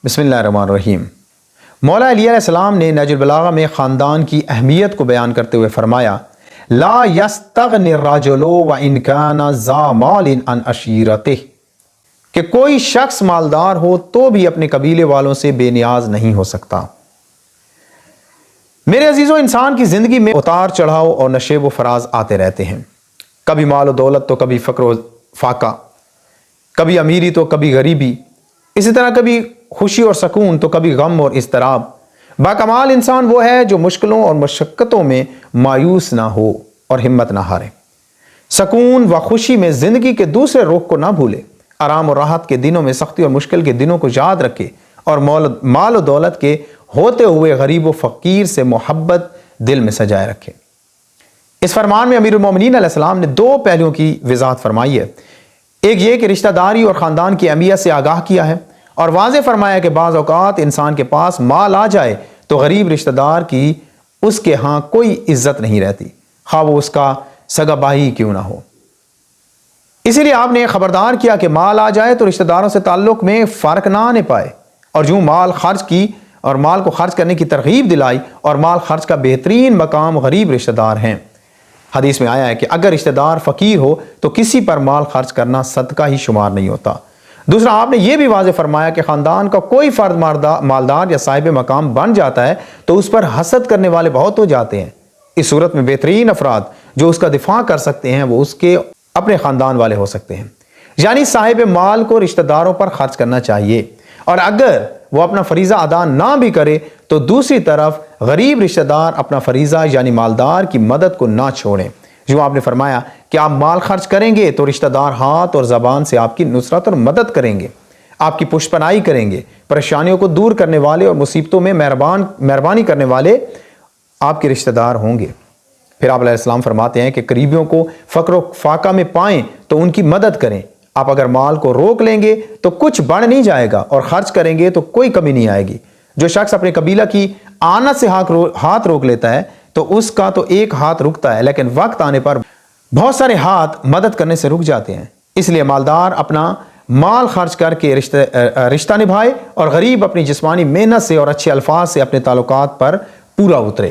بسم اللہ الرحمن الرحیم۔ مولا علی علیہ السلام نے نہج البلاغہ میں خاندان کی اہمیت کو بیان کرتے ہوئے فرمایا لا یستغنی الرجل وان کان ذا مال عن عشیرتہ، کہ کوئی شخص مالدار ہو تو بھی اپنے قبیلے والوں سے بے نیاز نہیں ہو سکتا۔ میرے عزیزوں، انسان کی زندگی میں اتار چڑھاؤ اور نشیب و فراز آتے رہتے ہیں، کبھی مال و دولت تو کبھی فقر و فاقہ، کبھی امیری تو کبھی غریبی، اسی طرح کبھی خوشی اور سکون تو کبھی غم اور اضطراب۔ باکمال انسان وہ ہے جو مشکلوں اور مشقتوں میں مایوس نہ ہو اور ہمت نہ ہارے، سکون و خوشی میں زندگی کے دوسرے رخ کو نہ بھولے، آرام اور راحت کے دنوں میں سختی اور مشکل کے دنوں کو یاد رکھے، اور مال و دولت کے ہوتے ہوئے غریب و فقیر سے محبت دل میں سجائے رکھے۔ اس فرمان میں امیر المومنین علیہ السلام نے دو پہلوؤں کی وضاحت فرمائی ہے۔ ایک یہ کہ رشتہ داری اور خاندان کی اہمیت سے آگاہ کیا ہے، اور واضح فرمایا کہ بعض اوقات انسان کے پاس مال آ جائے تو غریب رشتہ دار کی اس کے ہاں کوئی عزت نہیں رہتی، خواہ وہ اس کا سگا بھائی کیوں نہ ہو۔ اسی لیے آپ نے خبردار کیا کہ مال آ جائے تو رشتہ داروں سے تعلق میں فرق نہ آنے پائے، اور جو مال خرچ کی اور مال کو خرچ کرنے کی ترغیب دلائی، اور مال خرچ کا بہترین مقام غریب رشتہ دار ہیں۔ حدیث میں آیا ہے کہ اگر رشتہ دار فقیر ہو تو کسی پر مال خرچ کرنا صدقہ ہی شمار نہیں ہوتا۔ دوسرا، آپ نے یہ بھی واضح فرمایا کہ خاندان کا کوئی فرد مالدار یا صاحب مقام بن جاتا ہے تو اس پر حسد کرنے والے بہت ہو جاتے ہیں۔ اس صورت میں بہترین افراد جو اس کا دفاع کر سکتے ہیں وہ اس کے اپنے خاندان والے ہو سکتے ہیں، یعنی صاحب مال کو رشتہ داروں پر خرچ کرنا چاہیے، اور اگر وہ اپنا فریضہ ادا نہ بھی کرے تو دوسری طرف غریب رشتہ دار اپنا فریضہ یعنی مالدار کی مدد کو نہ چھوڑیں۔ جو آپ نے فرمایا کہ آپ مال خرچ کریں گے تو رشتہ دار ہاتھ اور زبان سے آپ کی نصرت اور مدد کریں گے، آپ کی پشت پناہی کریں گے، پریشانیوں کو دور کرنے والے اور مصیبتوں میں مہربانی کرنے والے آپ کے رشتہ دار ہوں گے۔ پھر آپ علیہ السلام فرماتے ہیں کہ قریبیوں کو فقر و فاقہ میں پائیں تو ان کی مدد کریں۔ آپ اگر مال کو روک لیں گے تو کچھ بڑھ نہیں جائے گا، اور خرچ کریں گے تو کوئی کمی نہیں آئے گی۔ جو شخص اپنے قبیلہ کی آنت سے ہاتھ روک لیتا ہے تو اس کا تو ایک ہاتھ رکتا ہے، لیکن وقت آنے پر بہت سارے ہاتھ مدد کرنے سے رک جاتے ہیں۔ اس لیے مالدار اپنا مال خرچ کر کے رشتہ نبھائے، اور غریب اپنی جسمانی محنت سے اور اچھے الفاظ سے اپنے تعلقات پر پورا اترے۔